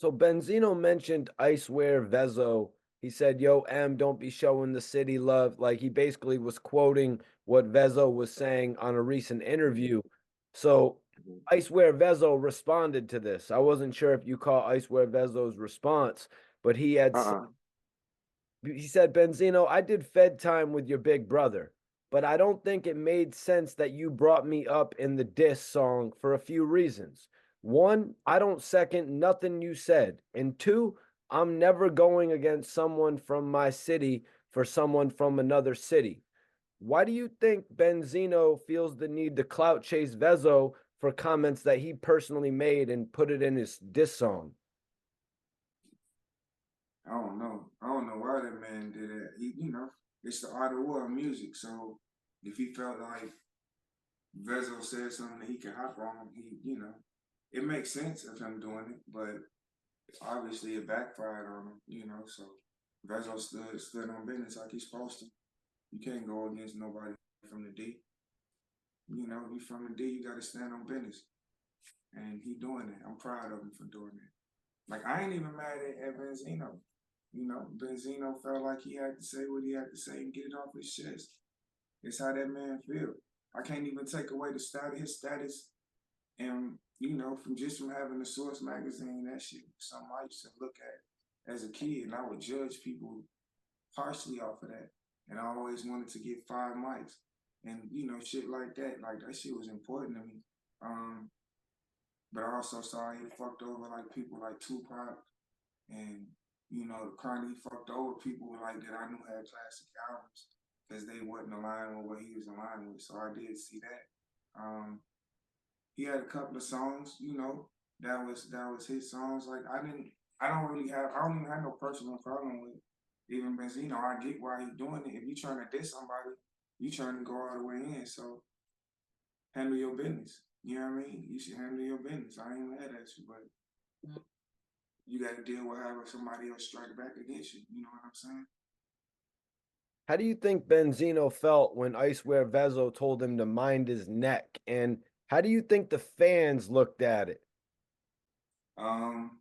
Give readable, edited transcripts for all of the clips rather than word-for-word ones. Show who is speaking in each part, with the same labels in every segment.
Speaker 1: So Benzino mentioned Icewear Vezo. He said, "Yo, M, don't be showing the city love." Like he basically was quoting what Vezo was saying on a recent interview. So Icewear Vezo responded to this. I wasn't sure if you caught Icewear Vezo's response, but
Speaker 2: Uh-uh.
Speaker 1: he said, Benzino, I did Fed time with your big brother, but I don't think it made sense that you brought me up in the diss song for a few reasons. One, I don't second nothing you said. And two, I'm never going against someone from my city for someone from another city. Why do you think Benzino feels the need to clout chase Vezo for comments that he personally made and put it in his diss song?
Speaker 2: I don't know. I don't know why that man did that. It's the art of war music. So if he felt like Vezo said something that he could hop on, it makes sense of him doing it, but obviously it backfired on him. So Vezo stood on business like he's supposed to. You can't go against nobody from the D. You from the D, you gotta stand on business. And he doing it. I'm proud of him for doing it. Like I ain't even mad at Benzino. Benzino felt like he had to say what he had to say and get it off his chest. It's how that man feel. I can't even take away his status, and from having the Source magazine, that shit was something I used to look at as a kid, and I would judge people partially off of that. And I always wanted to get 5 mics, and shit like that. Like that shit was important to me. Um, but I also saw he fucked over like people like Tupac and the Carney fucked over people like that I knew had classic albums because they wasn't aligned with what he was aligned with. So I did see that. He had a couple of songs, that was his songs. Like I don't even have no personal problem with even Benzino. I get why he's doing it. If you trying to diss somebody, you trying to go all the way in. So handle your business. You know what I mean? You should handle your business. I ain't mad at you, but you got to deal with having somebody else strike back against you. You know what I'm saying?
Speaker 1: How do you think Benzino felt when Icewear Vezo told him to mind his neck? And how do you think the fans looked at it?
Speaker 2: Um,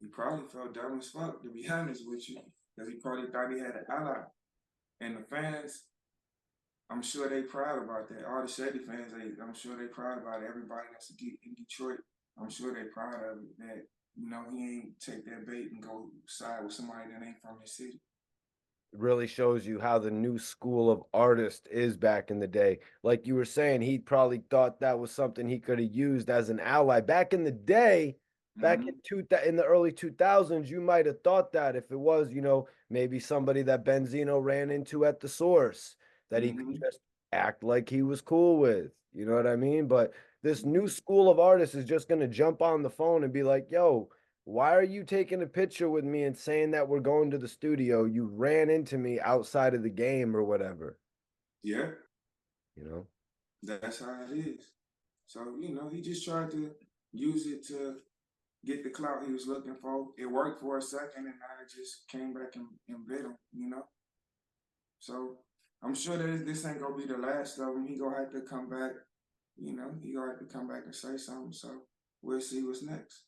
Speaker 2: he probably felt dumb as fuck, to be honest with you, because he probably thought he had an ally. And the fans, I'm sure they proud about that. All the Shady fans, I'm sure they proud about it. Everybody that's in Detroit, I'm sure they proud of it. That he ain't take that bait and go side with somebody that ain't from his city.
Speaker 1: It really shows you how the new school of artist is back in the day. Like you were saying, he probably thought that was something he could have used as an ally. Back in the day, back
Speaker 2: Mm-hmm.
Speaker 1: in the early 2000s, you might have thought that if it was, maybe somebody that Benzino ran into at the source that he could
Speaker 2: Mm-hmm.
Speaker 1: just act like he was cool with. You know what I mean? But this new school of artists is just going to jump on the phone and be like, yo, why are you taking a picture with me and saying that we're going to the studio? You ran into me outside of the game or whatever,
Speaker 2: Yeah,
Speaker 1: you know?
Speaker 2: that's how it is. So he just tried to use it to get the clout he was looking for. It worked for a second, and now it just came back and bit him. So I'm sure that this ain't gonna be the last of him. He gonna have to come back. He gonna have to come back and say something. So we'll see what's next.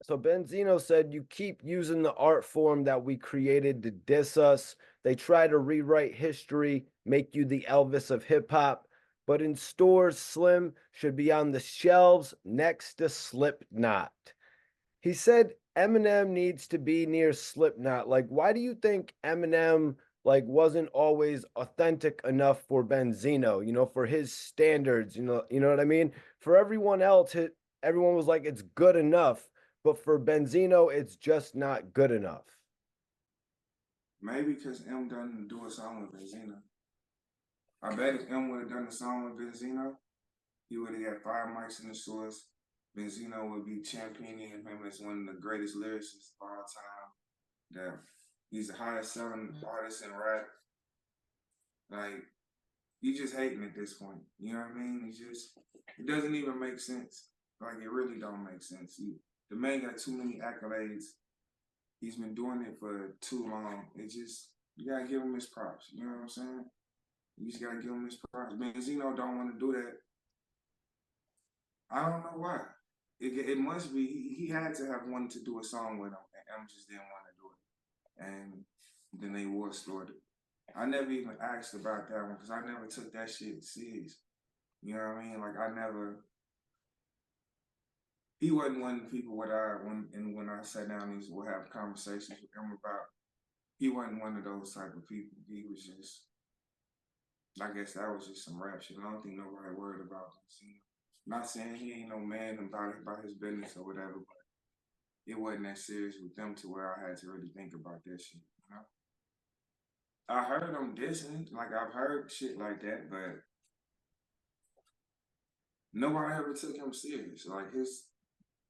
Speaker 1: So Benzino said, you keep using the art form that we created to diss us. They try to rewrite history, make you the Elvis of hip hop. But in stores, Slim should be on the shelves next to Slipknot. He said Eminem needs to be near Slipknot. Like, why do you think Eminem wasn't always authentic enough for Benzino, for his standards, you know what I mean? For everyone else, everyone was like, it's good enough, but for Benzino, it's just not good enough.
Speaker 2: Maybe because M doesn't do a song with Benzino. I bet if M would have done a song with Benzino, he would have got 5 mics in the source. Benzino would be championing him as one of the greatest lyricists of all time. That he's the highest selling artist in rap. Like you just hating at this point. You know what I mean? It doesn't even make sense. Like it really don't make sense. The man got too many accolades. He's been doing it for too long. You gotta give him his props. You know what I'm saying? You just gotta give him his props. Benzino don't want to do that. I don't know why. it must be he had to have wanted to do a song with him, and M just didn't want to do it, and then they war started. I never even asked about that one because I never took that shit serious. You know what I mean? Like I never. He wasn't one of the people when I sat down and would have conversations with him about. He wasn't one of those type of people. He was just. I guess that was just some rap shit. I don't think nobody worried about Benzino. Not saying he ain't no man about his business or whatever, but it wasn't that serious with them to where I had to really think about that shit. You know? I heard him dissing, like I've heard shit like that, but nobody ever took him serious. Like his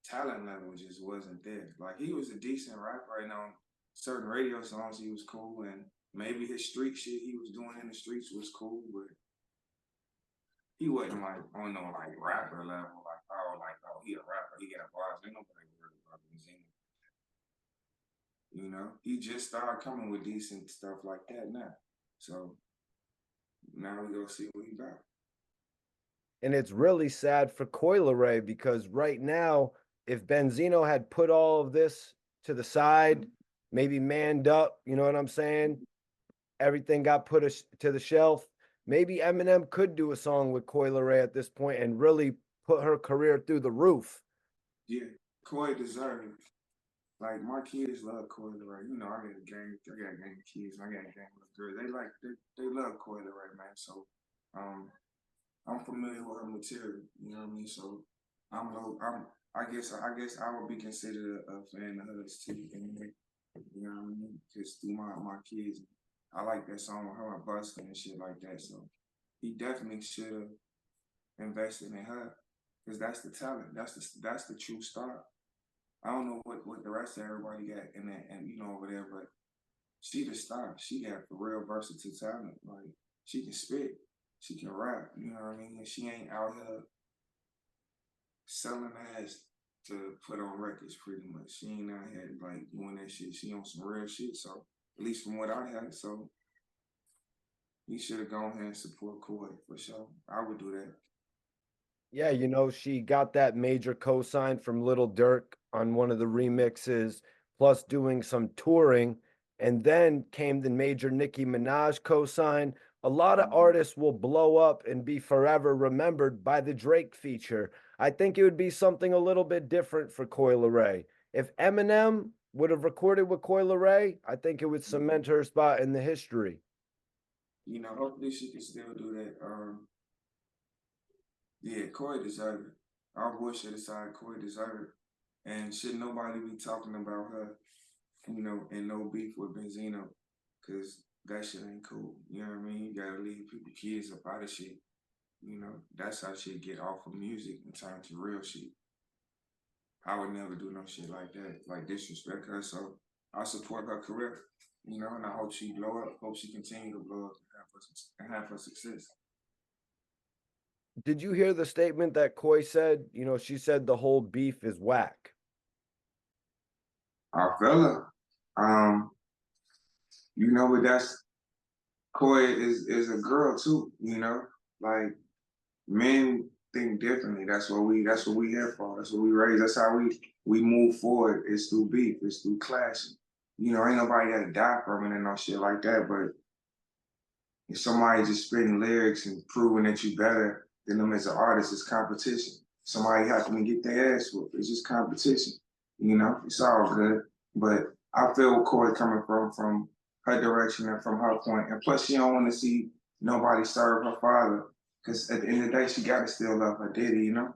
Speaker 2: talent level just wasn't there. Like he was a decent rapper, and on certain radio songs he was cool, and maybe his street shit he was doing in the streets was cool, but he wasn't like on no like rapper level. Like oh he a rapper, he got bars. Ain't nobody worried about Benzino. You know, he just started coming with decent stuff like that now. So now we go see what he got.
Speaker 1: And it's really sad for Coi Leray because right now, if Benzino had put all of this to the side, maybe manned up, you know what I'm saying? Everything got put to the shelf. Maybe Eminem could do a song with Coi Leray at this point and really put her career through the roof.
Speaker 2: Yeah, Coi deserved. Like my kids love Coi Leray. You know, I got a gang of kids, I got a gang of girls. They love Coi Leray, man. So um I'm familiar with her material, you know what I mean? So I guess I would be considered a fan of hers too, anyway. You know what I mean? Just through my kids. I like that song with her and Buster and shit like that. So he definitely should have invested in her. Because that's the talent. That's the true star. I don't know what the rest of everybody got in that and you know over there, but she the star. She got the real versatile talent. Like she can spit, she can rap. You know what I mean? And she ain't out here selling ass to put on records. Pretty much, she ain't out here like doing that shit. She on some real shit. So at least from what I had, so you should have gone ahead and support Coi for sure. I would do that.
Speaker 1: Yeah, you know, she got that major cosign from Little Dirk on one of the remixes, plus doing some touring. And then came the major Nicki Minaj cosign. A lot of
Speaker 2: Mhm.
Speaker 1: artists will blow up and be forever remembered by the Drake feature. I think it would be something a little bit different for Coi Leray. If Eminem would have recorded with Coi Leray, I think it would cement her spot in the history.
Speaker 2: You know, hopefully she can still do that. Yeah, Coi deserved it. Our bullshit aside, Coi deserved it. And should nobody be talking about her, you know, and no beef with Benzino, because that shit ain't cool. You know what I mean? You gotta leave people kids up out of shit. You know, that's how shit get off of music and turn to real shit. I would never do no shit like that, like disrespect her. So I support her career, you know, and I hope she blow up. Hope she continue to blow up and have her success.
Speaker 1: Did you hear the statement that Coy said? You know, she said the whole beef is whack.
Speaker 2: I feel her. Um, you know, but that's Coi is a girl too. You know, like men think differently. That's what we here for. That's what we raise. That's how we move forward. It's through beef. It's through clashing. You know, ain't nobody got to die from it and no shit like that. But if somebody just spitting lyrics and proving that you better than them as an artist, it's competition. Somebody having to get their ass whooped. It's just competition. You know, it's all good. But I feel where Corey coming from her direction and from her point. And plus, she don't want to see nobody serve her father. Because at the end of the day, she got to still love her daddy, you know?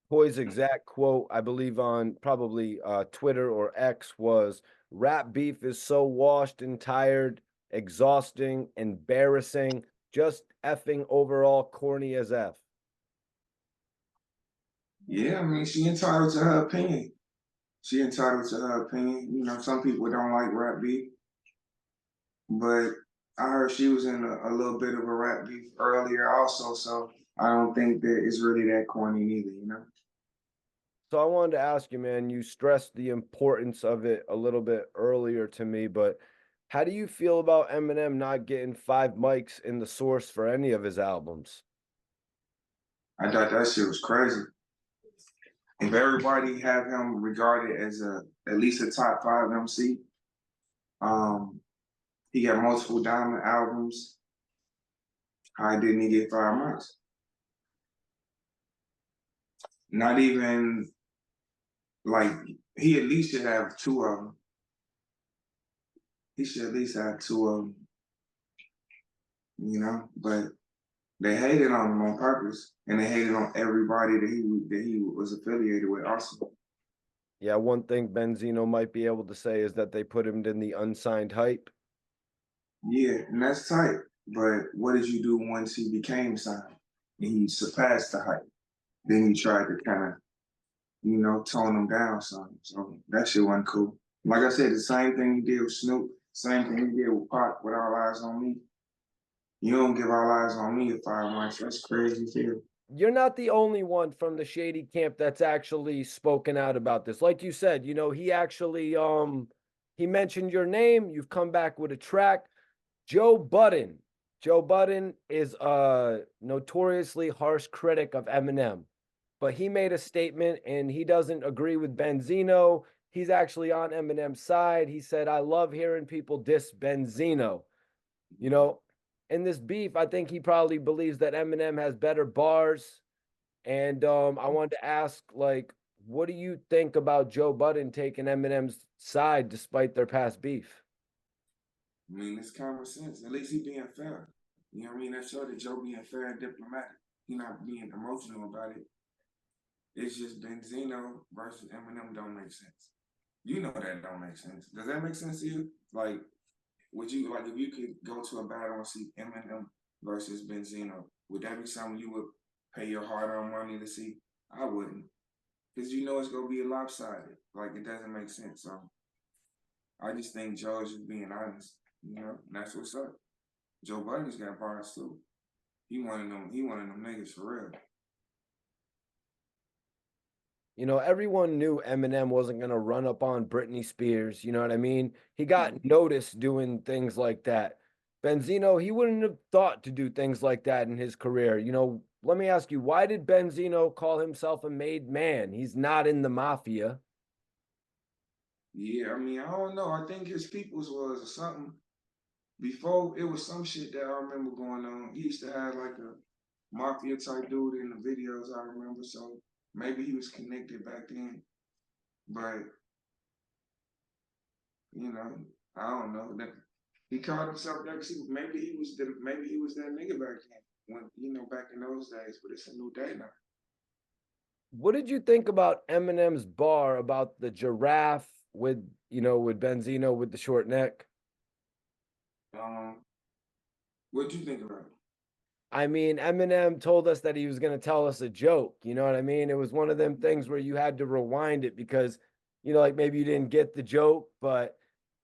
Speaker 1: Coy's exact quote, I believe on probably Twitter or X, was rap beef is so washed and tired, exhausting, embarrassing, just effing overall corny as F.
Speaker 2: Yeah, I mean, she entitled to her opinion. She entitled to her opinion. You know, some people don't like rap beef. But I heard she was in a little bit of a rap beef earlier also, so I don't think that it's really that corny neither, you know?
Speaker 1: So I wanted to ask you, man, you stressed the importance of it a little bit earlier to me, but how do you feel about Eminem not getting 5 mics in the source for any of his albums?
Speaker 2: I thought that shit was crazy. if everybody have him regarded as at least a top 5 MC, he got multiple diamond albums. How didn't he get 5 months? Not even like he at least should have 2 of them. He should at least have 2 of them, you know. But they hated on him on purpose, and they hated on everybody that he was affiliated with also.
Speaker 1: Yeah, one thing Benzino might be able to say is that they put him in the unsigned hype.
Speaker 2: Yeah, and that's tight. But what did you do once he became signed and he surpassed the hype? Then he tried to kind of, you know, tone him down some. So that shit wasn't cool. Like I said, the same thing he did with Snoop, same thing he did with Pac with All Eyes on Me. You don't give All Eyes on Me a 5 months. That's crazy too.
Speaker 1: You're not the only one from the shady camp that's actually spoken out about this. Like you said, you know, he actually he mentioned your name, you've come back with a track. Joe Budden. Joe Budden is a notoriously harsh critic of Eminem, but he made a statement and he doesn't agree with Benzino. He's actually on Eminem's side. He said, I love hearing people diss Benzino. You know, in this beef, I think he probably believes that Eminem has better bars. And I wanted to ask, like, what do you think about Joe Budden taking Eminem's side despite their past beef?
Speaker 2: I mean, it's common sense. At least he being fair. You know what I mean? That showed that Joe being fair and diplomatic. He not being emotional about it. It's just Benzino versus Eminem don't make sense. You know that don't make sense. Does that make sense to you? Like, would you like if you could go to a battle and see Eminem versus Benzino? Would that be something you would pay your hard-earned money to see? I wouldn't, because you know it's gonna be lopsided. Like it doesn't make sense. So I just think Joe is just being honest. You know, and that's what's up. Joe Budden's got bars too. He one of them. He one of them niggas for real.
Speaker 1: You know, everyone knew Eminem wasn't going to run up on Britney Spears. You know what I mean? He got noticed doing things like that. Benzino, he wouldn't have thought to do things like that in his career. You know, let me ask you, why did Benzino call himself a made man? He's not in the mafia.
Speaker 2: Yeah, I mean, I don't know. I think his people's was something. Before it was some shit that I remember going on. He used to have like a mafia type dude in the videos. I remember, so maybe he was connected back then. But you know, I don't know. That he called himself that. Maybe he was that nigga back then. When you know back in those days. But it's a new day now.
Speaker 1: What did you think about Eminem's bar about the giraffe with, you know, with Benzino with the short neck?
Speaker 2: Um, what'd you think about it?
Speaker 1: I mean, Eminem told us that he was going to tell us a joke. You know what I mean? It was one of them things where you had to rewind it because, you know, like maybe you didn't get the joke, but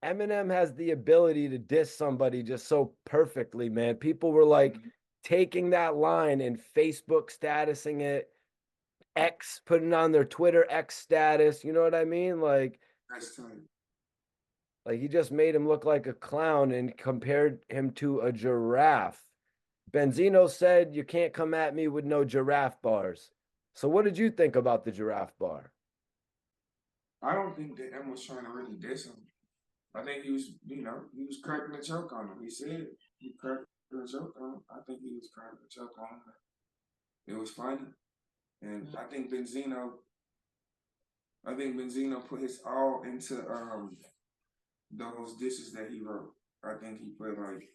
Speaker 1: Eminem has the ability to diss somebody just so perfectly, man. People were like taking that line and Facebook statusing it, X putting on their Twitter X status. You know what I mean?
Speaker 2: Nice time.
Speaker 1: Like he just made him look like a clown and compared him to a giraffe. Benzino said, you can't come at me with no giraffe bars. So, what did you think about the giraffe bar?
Speaker 2: I don't think that Em was trying to really diss him. I think he was, you know, he was cracking a joke on him. He said he cracked a joke on him. I think he was cracking a joke on him. It was funny. And I think Benzino put his all into those dishes that he wrote. I think he put like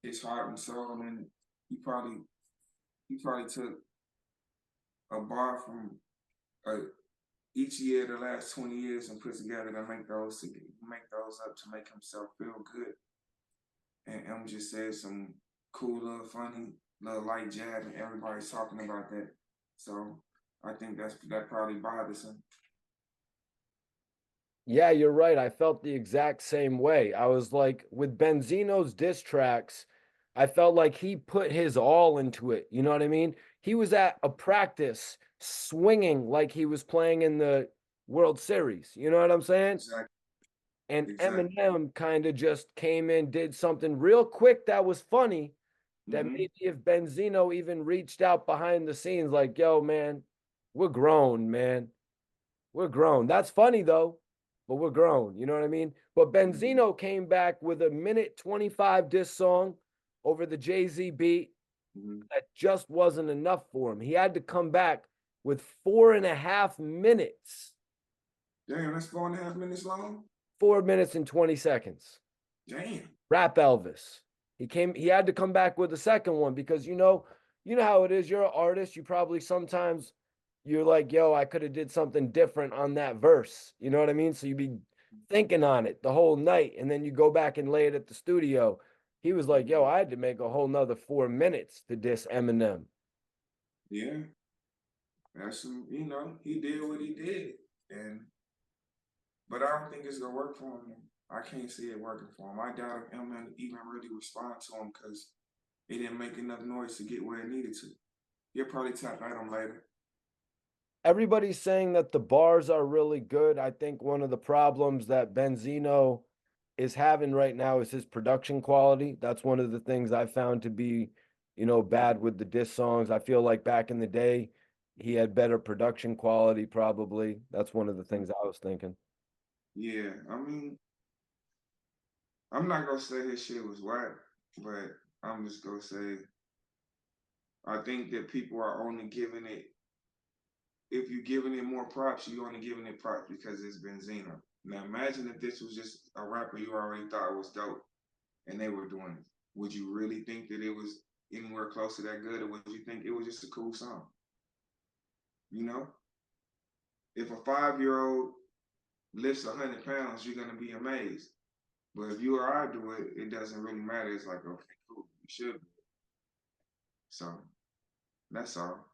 Speaker 2: his heart and soul in. He probably took a bar from each year of the last 20 years and put together to make those up to make himself feel good. And M just said some cool little funny little light jab and everybody's talking about that. So I think that probably bothers him.
Speaker 1: Yeah, you're right. I felt the exact same way. I was like, with Benzino's diss tracks, I felt like he put his all into it. You know what I mean? He was at a practice swinging like he was playing in the World Series. You know what I'm saying?
Speaker 2: Exactly.
Speaker 1: And
Speaker 2: Exactly.
Speaker 1: Eminem kind of just came in, did something real quick that was funny. That
Speaker 2: Mm-hmm.
Speaker 1: maybe if Benzino even reached out behind the scenes, like, yo, man, we're grown, man. We're grown. That's funny though, but we're grown. You know what I mean? But
Speaker 2: Mhm.
Speaker 1: Benzino came back with a minute 25 diss song over the Jay-Z beat
Speaker 2: Mhm.
Speaker 1: that just wasn't enough for him. He had to come back with 4.5 minutes,
Speaker 2: Damn, that's 4.5 minutes long.
Speaker 1: 4 minutes and 20 seconds.
Speaker 2: Damn.
Speaker 1: Rap Elvis. He had to come back with a second one because you know how it is. You're an artist. You probably sometimes you're like, yo, I could have did something different on that verse. You know what I mean? So you be thinking on it the whole night, and then you go back and lay it at the studio. He was like, yo,
Speaker 2: Mhm.
Speaker 1: I had to make a whole nother 4 minutes to diss Eminem.
Speaker 2: Yeah, that's some. He did what he did, and but I don't think it's gonna work for him. I can't see it working for him. I doubt if Eminem even really respond to him because it didn't make enough noise to get where it needed to. He'll probably tap at him later.
Speaker 1: Everybody's saying that the bars are really good. I think one of the problems that Benzino is having right now is his production quality. That's one of the things I found to be, bad with the diss songs. I feel like back in the day, he had better production quality, probably. That's one of the things I was thinking.
Speaker 2: Yeah, I mean, I'm not gonna say his shit was whack, but I'm just gonna say I think that people are only giving it. If you're giving it more props, you're only giving it props because it's Benzino. Now imagine if this was just a rapper you already thought was dope and they were doing it. Would you really think that it was anywhere close to that good, or would you think it was just a cool song? You know, if a 5-year-old lifts 100 pounds, you're gonna be amazed. But if you or I do it, it doesn't really matter. It's like, okay, cool, you should. So that's all.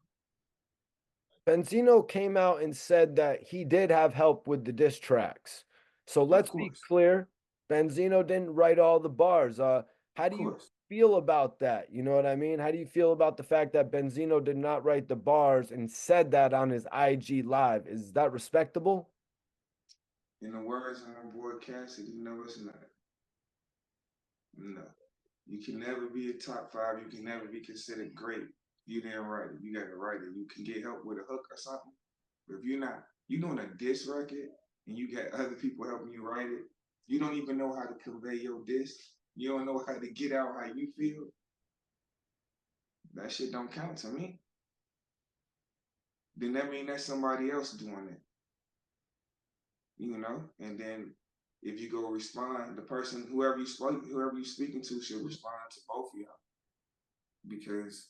Speaker 1: Benzino came out and said that he did have help with the diss tracks. So
Speaker 2: Of
Speaker 1: let's be
Speaker 2: course,
Speaker 1: clear, Benzino didn't write all the bars. How
Speaker 2: of
Speaker 1: do you
Speaker 2: course.
Speaker 1: feel about that? You know what I mean? How do you feel about the fact that Benzino did not write the bars and said that on his IG live? Is that respectable?
Speaker 2: In the words of my boy Cassidy, no, it's not. No. You can never be a top five. You can never be considered great. You didn't write it. You got to write it. You can get help with a hook or something. But if you're doing a diss record and you got other people helping you write it, you don't even know how to convey your diss. You don't know how to get out how you feel. That shit don't count to me. Then that means that's somebody else doing it. And then if you go respond, the person, whoever you speaking to should respond to both of y'all because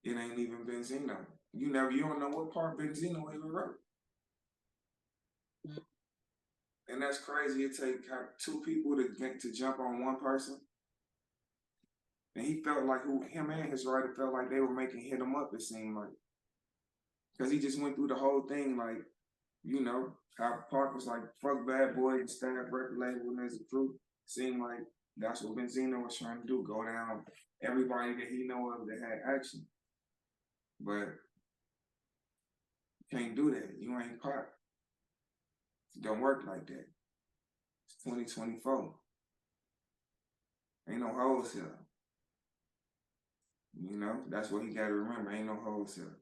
Speaker 2: it ain't even Benzino. You don't know what part Benzino even wrote. And that's crazy. It take two people to jump on one person. And he felt like him and his writer felt like they were making hit him up, it seemed like. Because he just went through the whole thing, like, how Park was like, fuck bad boy and staff record label and as a crew. Seemed like that's what Benzino was trying to do, go down everybody that he know of that had action. But you can't do that. You ain't Park. It don't work like that. It's 2024. Ain't no hoes here. That's what he got to remember. Ain't no hoes here.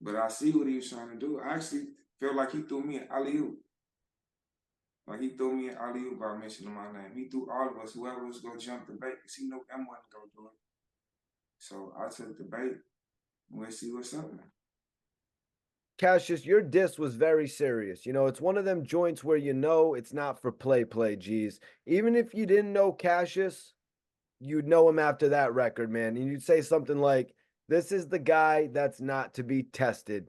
Speaker 2: But I see what he was trying to do. I actually feel like he threw me an alley oop. Like he threw me an alley oop by mentioning my name. He threw all of us, whoever was going to jump the bait, because he knew M wasn't going to do it. So I took the bait. We'll see what's up now.
Speaker 1: Cassius, your diss was very serious. It's one of them joints where it's not for play, G's. Even if you didn't know Cassius, you'd know him after that record, man. And you'd say something like, this is the guy that's not to be tested.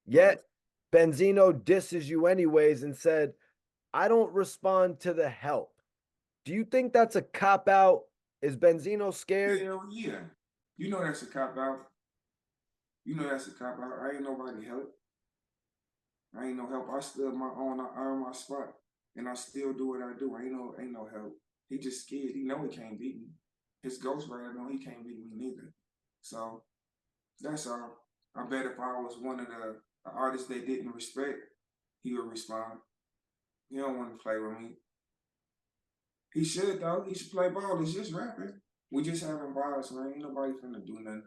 Speaker 2: Right.
Speaker 1: Yet Benzino disses you anyways and said, I don't respond to the help. Do you think that's a cop out? Is Benzino scared?
Speaker 2: Hell yeah. That's a cop out. That's a cop out. I ain't nobody help. I ain't no help. I stood my own. I earned my spot, and I still do what I do. Ain't no help. He just scared. He know he can't beat me. His ghostwriter know he can't beat me neither. So that's all. I bet if I was one of the artists they didn't respect, he would respond. He don't want to play with me. He should though. He should play ball. It's just rapping. We just having bars, man. Ain't nobody finna do nothing.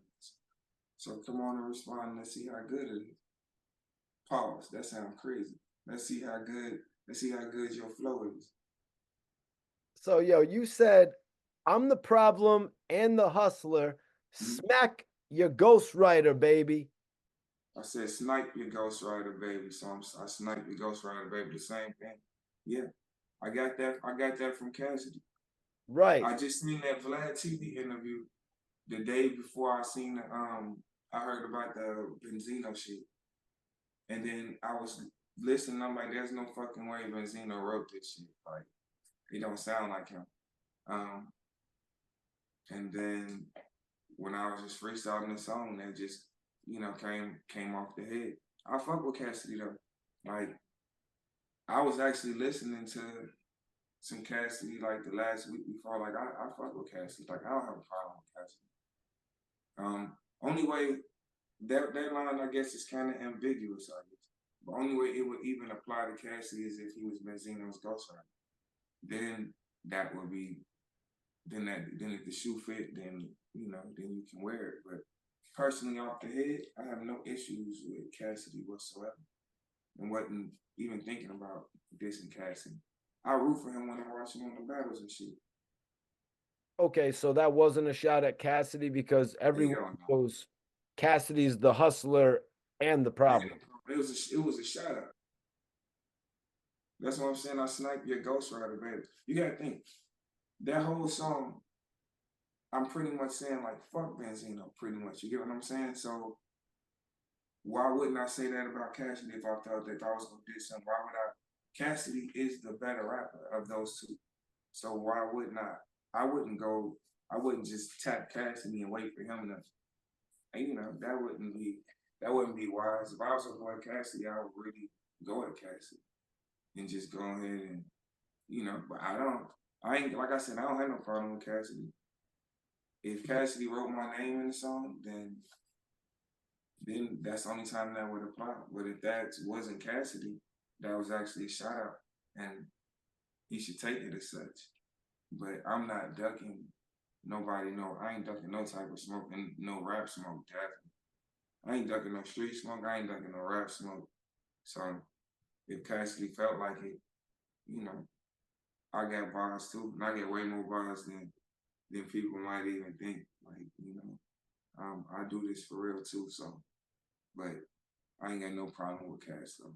Speaker 2: So come on and respond and let's see how good it is. Pause. That sounds crazy. Let's see how good. Let's see how good your flow is.
Speaker 1: So, yo, you said, I'm the problem and the hustler.
Speaker 2: Mhm.
Speaker 1: Smack your ghostwriter, baby.
Speaker 2: I said, snipe your ghostwriter, baby. So I snipe your ghostwriter, baby. The same thing. Yeah, I got that. I got that from Cassidy.
Speaker 1: Right.
Speaker 2: I just seen that Vlad TV interview the day before I seen the I heard about the Benzino shit. And then I was listening, I'm like, there's no fucking way Benzino wrote this shit. Like, it don't sound like him. Um, and then when I was just freestyling the song, that just, came off the head. I fuck with Cassidy though. Like, I was actually listening to some Cassidy like the last week before. Like, I fuck with Cassidy. Like, I don't have a problem with Cassidy. Only way that line, I guess, is kind of ambiguous, I guess. The only way it would even apply to Cassidy is if he was Benzino's ghostwriter. Then that would be then if the shoe fit, then then you can wear it. But personally, off the head, I have no issues with Cassidy whatsoever, and wasn't even thinking about dissing Cassidy. I root for him when I watch him on the battles and shit.
Speaker 1: Okay, so that wasn't a shot at Cassidy because everyone
Speaker 2: Hell no.
Speaker 1: knows Cassidy's the hustler and the
Speaker 2: I ain't
Speaker 1: problem.
Speaker 2: no problem. It was a shout out. That's what I'm saying. I snipe your ghostwriter, baby. You gotta think that whole song. I'm pretty much saying like fuck Benzino, pretty much. You get what I'm saying? So why wouldn't I say that about Cassidy if I felt that I was gonna do something? Why would I? Cassidy is the better rapper of those two. So why wouldn't I? I wouldn't go. I wouldn't just tap Cassidy and wait for him to. And, that wouldn't be wise. If I was a boy Cassidy, I would really go at Cassidy and just go ahead and But I don't. I ain't like I said. I don't have no problem with Cassidy. If Cassidy wrote my name in the song, then that's the only time that would apply. But if that wasn't Cassidy, that was actually a shout out, and he should take it as such. But I'm not ducking nobody. No, I ain't ducking no type of smoke and no rap smoke. Definitely, I ain't ducking no street smoke. I ain't ducking no rap smoke. So if Cassidy felt like it, you know, I got bars too, and I get way more bars than people might even think. Like I do this for real too. So, but I ain't got no problem with Cass though.